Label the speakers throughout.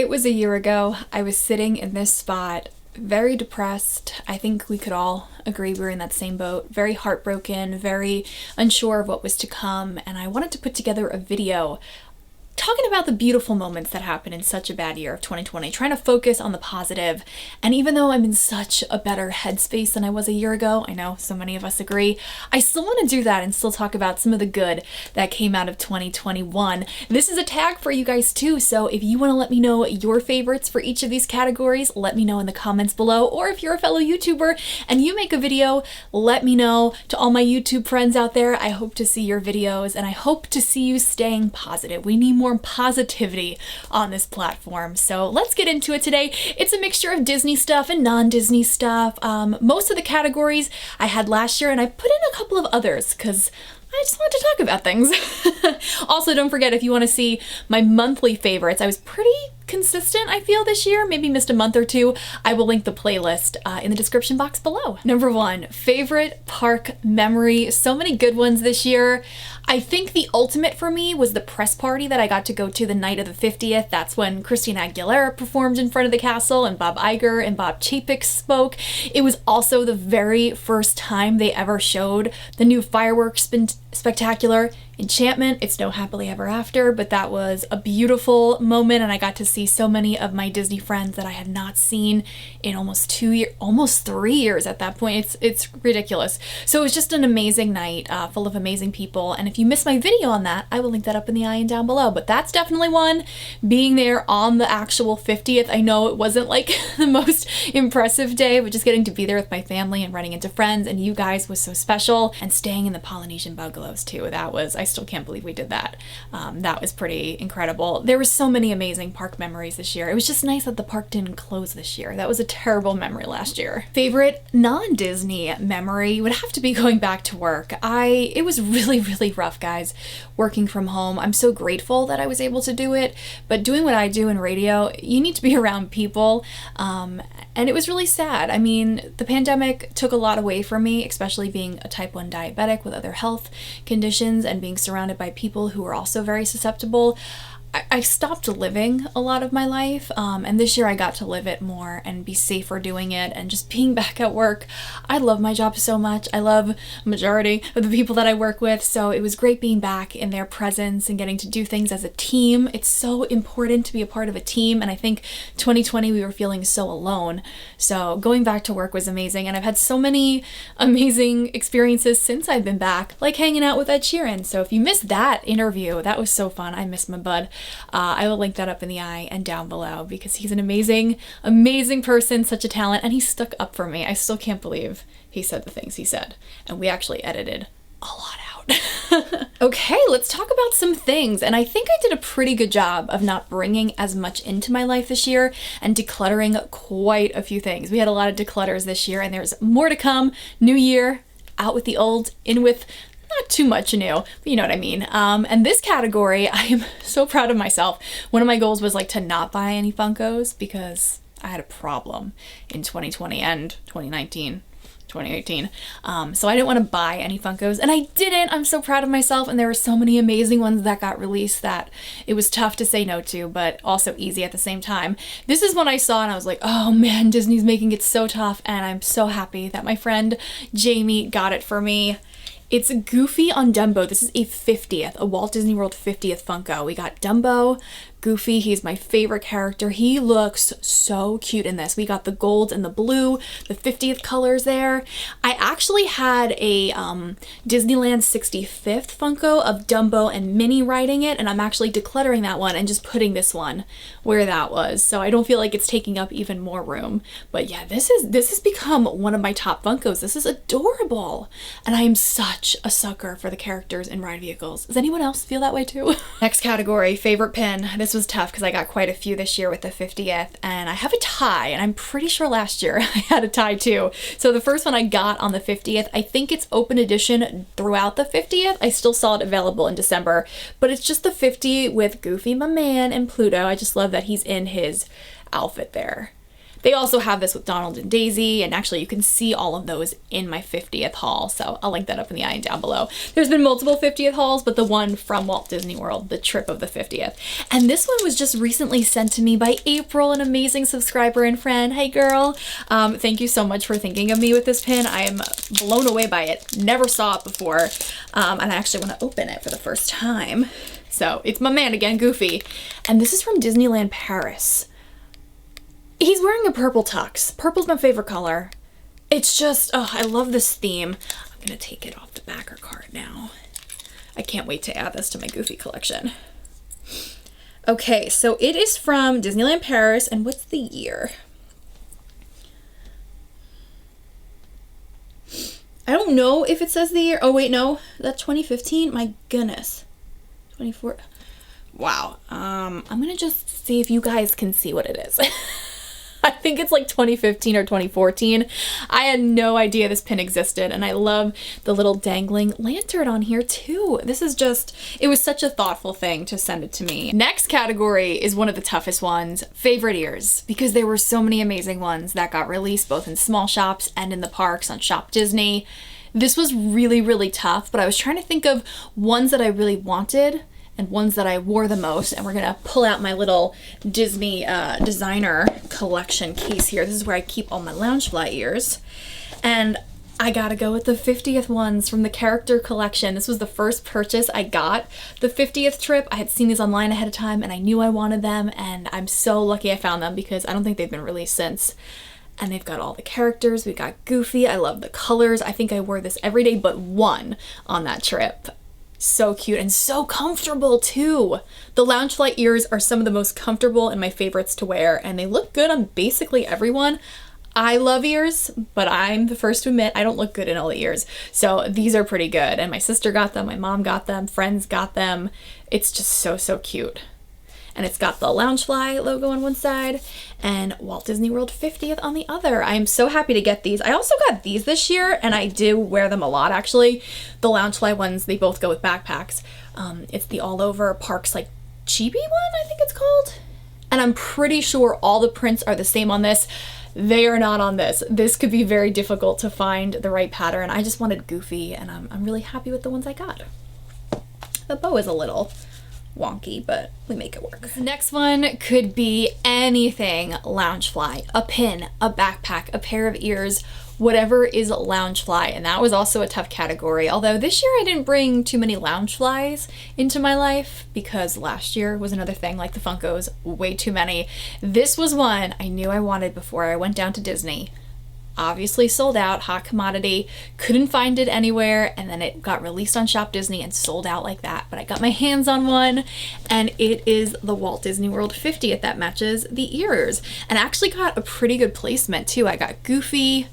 Speaker 1: It was a year ago. I was sitting in this spot, very depressed. I think we could all agree we were in that same boat. Very heartbroken, very unsure of what was to come, and I wanted to put together a video talking about the beautiful moments that happened in such a bad year of 2020, trying to focus on the positive. And even though I'm in such a better headspace than I was a year ago, I know so many of us agree, I still want to do that and still talk about some of the good that came out of 2021. This is a tag for you guys too, so if you want to let me know your favorites for each of these categories, let me know in the comments below. Or if you're a fellow YouTuber and you make a video, let me know. To all my YouTube friends out there, I hope to see your videos and I hope to see you staying positive. We need more positivity on this platform. So let's get into it today. It's a mixture of Disney stuff and non-Disney stuff. Most of the categories I had last year, and I put in a couple of others because I just want to talk about things. Also, don't forget, if you want to see my monthly favorites, I was pretty consistent, I feel, this year. Maybe missed a month or two. I will link the playlist in the description box below. Number 1, favorite park memory. So many good ones this year. I think the ultimate for me was the press party that I got to go to the night of the 50th. That's when Christina Aguilera performed in front of the castle and Bob Iger and Bob Chapek spoke. It was also the very first time they ever showed the new fireworks spectacular Enchantment. It's no happily ever after, but that was a beautiful moment, and I got to see so many of my Disney friends that I had not seen in almost 3 years at that point. It's ridiculous. So it was just an amazing night, full of amazing people, and if you missed my video on that, I will link that up in the eye and down below. But that's definitely one. Being there on the actual 50th, I know it wasn't like the most impressive day, but just getting to be there with my family and running into friends and you guys was so special, and staying in the Polynesian bungalows too. That was, I still can't believe we did that. That was pretty incredible. There were so many amazing park memories this year. It was just nice that the park didn't close this year. That was a terrible memory last year. Favorite non-Disney memory would have to be going back to work. It was really rough, guys, working from home. I'm so grateful that I was able to do it, but doing what I do in radio, you need to be around people, and it was really sad. I mean, the pandemic took a lot away from me, especially being a type 1 diabetic with other health conditions and being surrounded by people who were also very susceptible. I stopped living a lot of my life, and this year I got to live it more and be safer doing it, and just being back at work. I love my job so much. I love a majority of the people that I work with, so it was great being back in their presence and getting to do things as a team. It's so important to be a part of a team, and I think 2020 we were feeling so alone. So going back to work was amazing, and I've had so many amazing experiences since I've been back, like hanging out with Ed Sheeran. So if you missed that interview, that was so fun. I miss my bud. I will link that up in the eye and down below because he's an amazing person, such a talent, and he stuck up for me. I still can't believe he said the things he said, and we actually edited a lot out. Okay, let's talk about some things, and I think I did a pretty good job of not bringing as much into my life this year and decluttering quite a few things. We had a lot of declutters this year, and there's more to come. New year, out with the old, in with not too much new, but you know what I mean. And this category, I am so proud of myself. One of my goals was like to not buy any Funkos because I had a problem in 2020 and 2019. 2018. So I didn't want to buy any Funkos, and I didn't. I'm so proud of myself, and there were so many amazing ones that got released that it was tough to say no to, but also easy at the same time. This is one I saw and I was like, oh man, Disney's making it so tough, and I'm so happy that my friend Jamie got it for me. It's Goofy on Dumbo. This is a Walt Disney World 50th Funko. We got Dumbo, Goofy. He's my favorite character. He looks so cute in this. We got the gold and the blue, the 50th colors there. I actually had a Disneyland 65th Funko of Dumbo and Minnie riding it, and I'm actually decluttering that one and just putting this one where that was, so I don't feel like it's taking up even more room. But yeah, this has become one of my top Funkos. This is adorable, and I am such a sucker for the characters in ride vehicles. Does anyone else feel that way too? Next category, favorite pin. This was tough because I got quite a few this year with the 50th, and I have a tie, and I'm pretty sure last year I had a tie too. So the first one I got on the 50th, I think it's open edition throughout the 50th. I still saw it available in December, but it's just the 50 with Goofy my man and Pluto. I just love that he's in his outfit there. They also have this with Donald and Daisy, and actually you can see all of those in my 50th haul, so I'll link that up in the eye and down below. There's been multiple 50th hauls, but the one from Walt Disney World, the trip of the 50th. And this one was just recently sent to me by April, an amazing subscriber and friend. Hey girl, thank you so much for thinking of me with this pin. I am blown away by it. Never saw it before, and I actually want to open it for the first time. So it's my man again, Goofy. And this is from Disneyland Paris. He's wearing a purple tux. Purple's my favorite color. It's just, oh, I love this theme. I'm gonna take it off the backer card now. I can't wait to add this to my Goofy collection. Okay, so it is from Disneyland Paris, and what's the year? I don't know if it says the year. Oh wait, no, that's 2015. My goodness, 24. Wow. I'm gonna just see if you guys can see what it is. I think it's like 2015 or 2014. I had no idea this pin existed, and I love the little dangling lantern on here too. This is just, it was such a thoughtful thing to send it to me. Next category is one of the toughest ones, favorite ears, because there were so many amazing ones that got released both in small shops and in the parks on Shop Disney. This was really, really tough, but I was trying to think of ones that I really wanted and ones that I wore the most, and we're gonna pull out my little Disney designer collection case here. This is where I keep all my Loungefly ears, and I gotta go with the 50th ones from the character collection. This was the first purchase I got. The 50th trip, I had seen these online ahead of time, and I knew I wanted them, and I'm so lucky I found them because I don't think they've been released since. And they've got all the characters. We got Goofy. I love the colors. I think I wore this every day but one on that trip. So cute and so comfortable too. The Loungefly ears are some of the most comfortable and my favorites to wear, and they look good on basically everyone. I love ears, but I'm the first to admit I don't look good in all the ears. So these are pretty good, and my sister got them, my mom got them, friends got them. It's just so, so cute. And it's got the Loungefly logo on one side and Walt Disney World 50th on the other. I am so happy to get these. I also got these this year, and I do wear them a lot actually. The Loungefly ones, they both go with backpacks. It's the all over parks like chibi one, I think it's called. And I'm pretty sure all the prints are the same on this. They are not on this. This could be very difficult to find the right pattern. I just wanted Goofy, and I'm really happy with the ones I got. The bow is a little wonky, but we make it work. The next one could be anything Loungefly, a pin, a backpack, a pair of ears, whatever is Loungefly, and that was also a tough category. Although this year I didn't bring too many Loungeflies into my life because last year was another thing, like the Funkos, way too many. This was one I knew I wanted before I went down to Disney. Obviously sold out, hot commodity, couldn't find it anywhere, and then it got released on Shop Disney and sold out like that. But I got my hands on one, and it is the Walt Disney World 50th that matches the ears, and actually got a pretty good placement too. I got Goofy,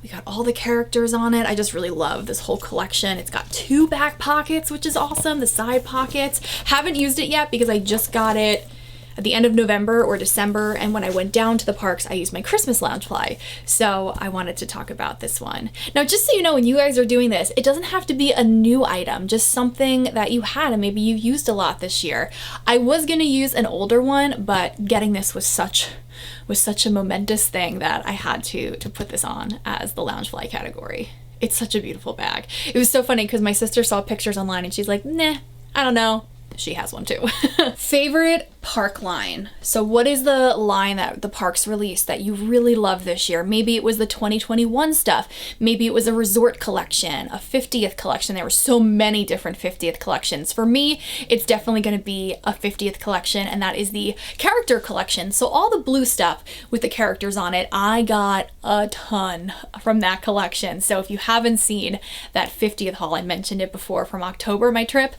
Speaker 1: we got all the characters on it. I just really love this whole collection. It's got 2 back pockets, which is awesome, the side pockets. Haven't used it yet because I just got it at the end of November or December, and when I went down to the parks, I used my Christmas Loungefly, so I wanted to talk about this one. Now, just so you know, when you guys are doing this, it doesn't have to be a new item, just something that you had and maybe you used a lot this year. I was gonna use an older one, but getting this was such a momentous thing that I had to put this on as the Loungefly category. It's such a beautiful bag. It was so funny because my sister saw pictures online and she's like, nah, I don't know. She has one too. Favorite park line. So what is the line that the parks released that you really love this year? Maybe it was the 2021 stuff. Maybe it was a resort collection, a 50th collection. There were so many different 50th collections. For me, it's definitely going to be a 50th collection, and that is the character collection. So all the blue stuff with the characters on it, I got a ton from that collection. So if you haven't seen that 50th haul, I mentioned it before from October, my trip,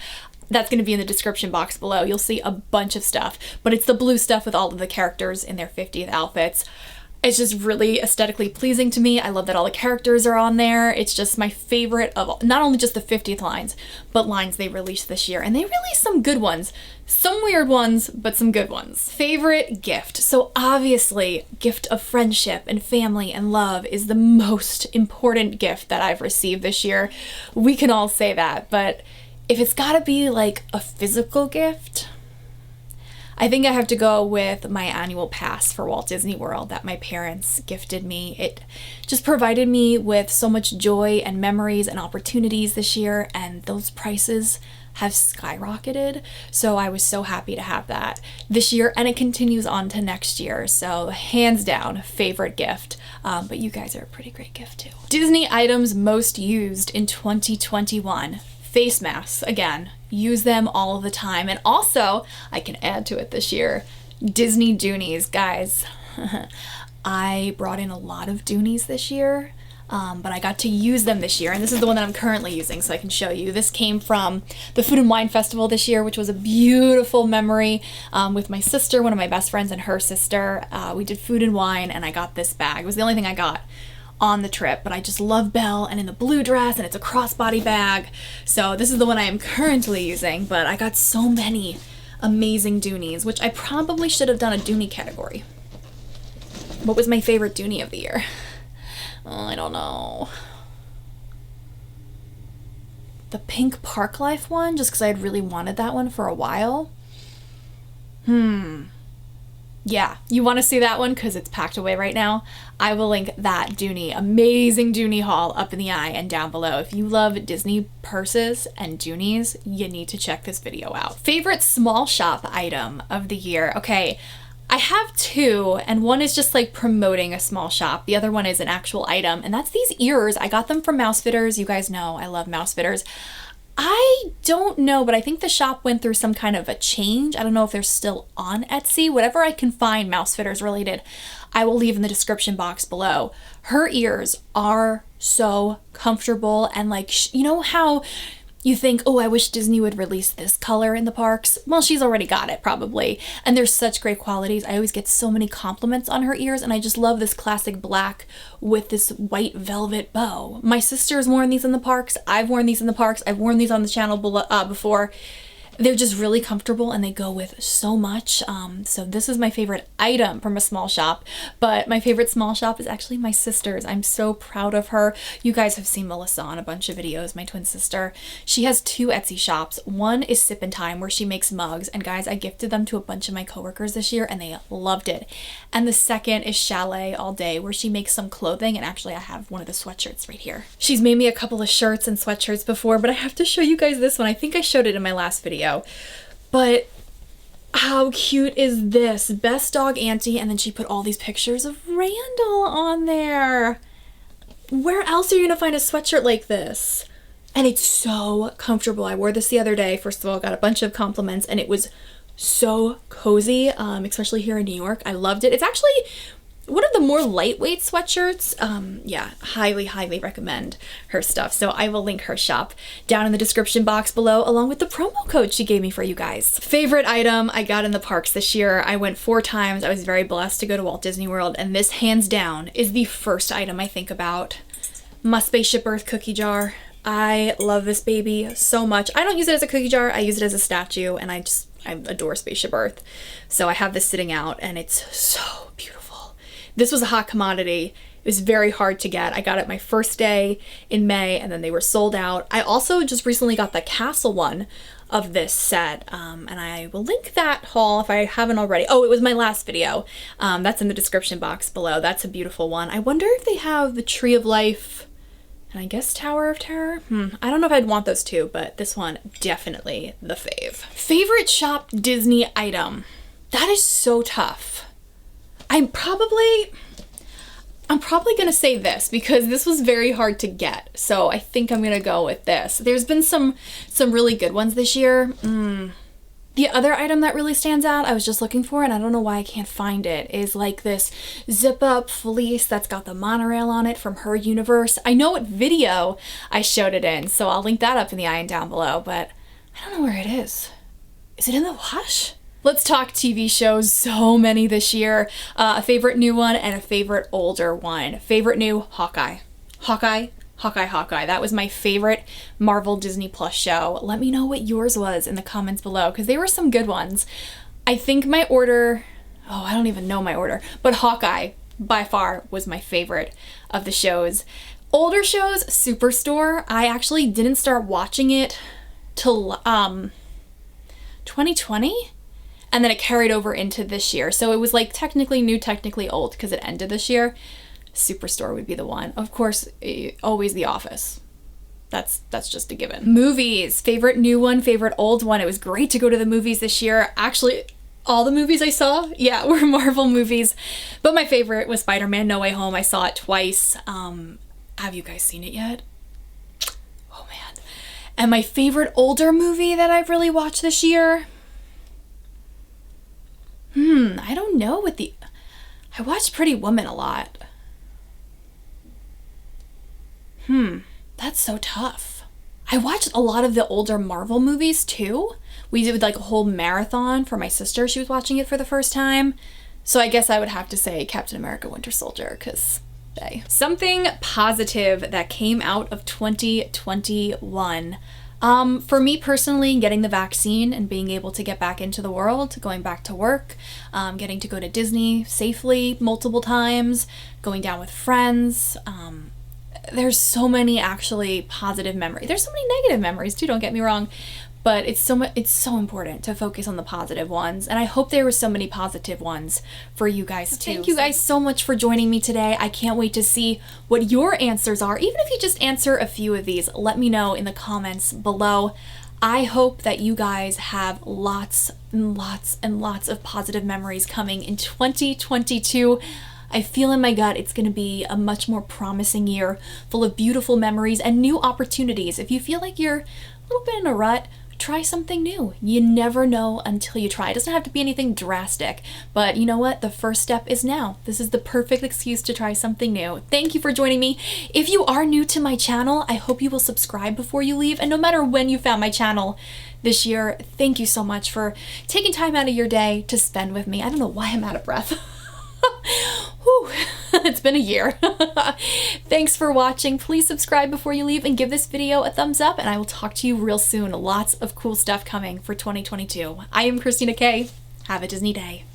Speaker 1: that's going to be in the description box below. You'll see a bunch of stuff, but it's the blue stuff with all of the characters in their 50th outfits. It's just really aesthetically pleasing to me. I love that all the characters are on there. It's just my favorite of all, not only just the 50th lines, but lines they released this year. And they released some good ones, some weird ones, but some good ones. Favorite gift. So obviously, gift of friendship and family and love is the most important gift that I've received this year. We can all say that, but if it's gotta be like a physical gift, I think I have to go with my annual pass for Walt Disney World that my parents gifted me. It just provided me with so much joy and memories and opportunities this year, and those prices have skyrocketed. So I was so happy to have that this year, and it continues on to next year. So hands down, favorite gift. But you guys are a pretty great gift too. Disney items most used in 2021. Face masks, again, use them all the time. And also, I can add to it this year, Disney Doonies. Guys, I brought in a lot of Doonies this year, but I got to use them this year. And this is the one that I'm currently using, so I can show you. This came from the Food and Wine Festival this year, which was a beautiful memory with my sister, one of my best friends, and her sister. We did food and wine, and I got this bag. It was the only thing I got on the trip, but I just love Belle and in the blue dress, and it's a crossbody bag. So this is the one I am currently using, but I got so many amazing Doonies, which I probably should have done a Doonie category. What was my favorite Doonie of the year? Oh, I don't know. The pink Park Life one, just because I had really wanted that one for a while. Yeah, you want to see that one because it's packed away right now? I will link that Doonie, amazing Doonie haul up in the eye and down below. If you love Disney purses and Doonies, you need to check this video out. Favorite small shop item of the year. Okay, I have two, and one is just like promoting a small shop. The other one is an actual item, and that's these ears. I got them from Mouse Fitters. You guys know I love Mouse Fitters. I don't know, but I think the shop went through some kind of a change. I don't know if they're still on Etsy. Whatever I can find Mouse Fitters related, I will leave in the description box below. Her ears are so comfortable, and like, you know how you think, oh, I wish Disney would release this color in the parks? Well, she's already got it probably. And there's such great qualities. I always get so many compliments on her ears, and I just love this classic black with this white velvet bow. My sister's worn these in the parks. I've worn these in the parks. I've worn these on the channel before. They're just really comfortable, and they go with so much. So this is my favorite item from a small shop, but my favorite small shop is actually my sister's. I'm so proud of her. You guys have seen Melissa on a bunch of videos, my twin sister. She has two Etsy shops. One is Sip and Time, where she makes mugs, and guys, I gifted them to a bunch of my coworkers this year, and they loved it. And the second is Chalet All Day, where she makes some clothing, and actually I have one of the sweatshirts right here. She's made me a couple of shirts and sweatshirts before, but I have to show you guys this one. I think I showed it in my last video. But how cute is this? Best Dog Auntie, and then she put all these pictures of Randall on there. Where else are you gonna find a sweatshirt like this? And it's so comfortable. I wore this the other day. First of all, got a bunch of compliments, and it was so cozy, especially here in New York. I loved it. It's actually one of the more lightweight sweatshirts. Yeah, highly recommend her stuff. So I will link her shop down in the description box below, along with the promo code she gave me for you guys. Favorite item I got in the parks this year. I went 4 times. I was very blessed to go to Walt Disney World, and this hands down is the first item I think about. My Spaceship Earth cookie jar. I love this baby so much. I don't use it as a cookie jar. I use it as a statue, and I adore Spaceship Earth. So I have this sitting out, and it's so beautiful. This was a hot commodity. It was very hard to get. I got it my first day in May, and then they were sold out. I also just recently got the castle one of this set, and I will link that haul if I haven't already. Oh, it was my last video. That's in the description box below. That's a beautiful one. I wonder if they have the Tree of Life and I guess Tower of Terror. I don't know if I'd want those two, but this one, definitely the fave. Favorite shop Disney item. That is so tough. I'm probably gonna say this because this was very hard to get. So I think I'm gonna go with this. There's been some really good ones this year. The other item that really stands out, I was just looking for, and I don't know why I can't find it, is like this zip up fleece that's got the monorail on it from Her Universe. I know what video I showed it in, so I'll link that up in the eye and down below, but I don't know where it is. Is it in the wash? Let's talk TV shows. So many this year. A favorite new one and a favorite older one. Favorite new, Hawkeye. Hawkeye. That was my favorite Marvel Disney Plus show. Let me know what yours was in the comments below, because there were some good ones. I think my order, I don't even know my order, but Hawkeye by far was my favorite of the shows. Older shows, Superstore. I actually didn't start watching it till 2020. and then it carried over into this year. So it was like technically new, technically old because it ended this year. Superstore would be the one. Of course, always The Office. That's just a given. Movies, favorite new one, favorite old one. It was great to go to the movies this year. Actually, all the movies I saw, yeah, were Marvel movies. But my favorite was Spider-Man No Way Home. I saw it twice. Have you guys seen it yet? Oh man. And my favorite older movie that I've really watched this year? I don't know I watched Pretty Woman a lot. That's so tough. I watched a lot of the older Marvel movies too. We did like a whole marathon for my sister. She was watching it for the first time. So I guess I would have to say Captain America Winter Soldier, because something positive that came out of 2021. For me personally, getting the vaccine and being able to get back into the world, going back to work, getting to go to Disney safely multiple times, going down with friends. There's so many actually positive memories. There's so many negative memories too, don't get me wrong. But it's so important to focus on the positive ones. And I hope there were so many positive ones for you guys too. Thank you guys so much for joining me today. I can't wait to see what your answers are. Even if you just answer a few of these, let me know in the comments below. I hope that you guys have lots and lots and lots of positive memories coming in 2022. I feel in my gut it's going to be a much more promising year, full of beautiful memories and new opportunities. If you feel like you're a little bit in a rut, try something new. You never know until you try. It doesn't have to be anything drastic, but you know what? The first step is now. This is the perfect excuse to try something new. Thank you for joining me. If you are new to my channel, I hope you will subscribe before you leave. And no matter when you found my channel this year, thank you so much for taking time out of your day to spend with me. I don't know why I'm out of breath. Whew, it's been a year. Thanks for watching. Please subscribe before you leave and give this video a thumbs up, and I will talk to you real soon. Lots of cool stuff coming for 2022. I am Christina K. Have a Disney day.